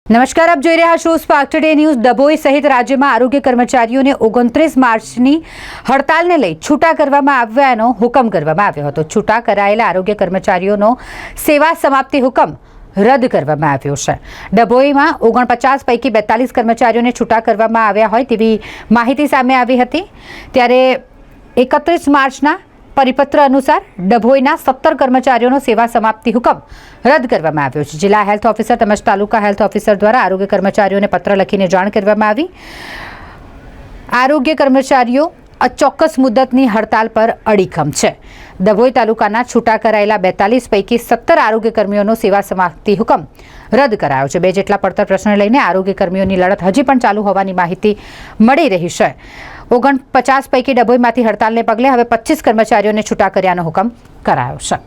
નમસ્કાર, આપ જોઈ રહ્યા છો સ્પાર્ક ટુડે ન્યૂઝ। ડભોઈ સહિત રાજ્યમાં આરોગ્ય કર્મચારીઓને 29 માર્ચની હડતાલને લઈ છૂટા કરવામાં આવ્યાનો હુકમ કરવામાં આવ્યો હતો। છૂટા કરાયેલા આરોગ્ય કર્મચારીઓનો સેવા સમાપ્તિ હુકમ રદ કરવામાં આવ્યો છે। ડભોઈમાં 49 પૈકી 42 કર્મચારીઓને છૂટા કરવામાં આવ્યા હોય તેવી માહિતી સામે આવી હતી। ત્યારે 31 માર્ચના परिपत्र अनुसार डभोईना 17 कर्मचारीओनो सेवा समाप्ति हुकम रद्द करवामां आव्यो छे। जिला हेल्थ ऑफिसर તેમજ तालुका हेल्थ ऑफिसर द्वारा आरोग्य कर्मचारीओने पत्र लखीने जाण करवामां आवी। आरोग्य कर्मचारीओ अचोक्कस मुद्दतनी हड़ताल पर अड़ीखम छे। डभोई तालुकाना छूटा करायेला 42 पैकी 17 आरोग्य कर्मीओनो सेवा समाप्ति हुकम रद्द करायो छे। 2 जेटला પડતર પ્રશ્ન લઈને આરોગ્ય કર્મીઓની લડત હજી પણ ચાલુ હોવાની માહિતી મળી રહી છે। 49 પૈકી ડભોઈમાંથી હડતાલને પગલે હવે 25 કર્મચારીઓને છૂટા કર્યાનો હુકમ કરાયો છે।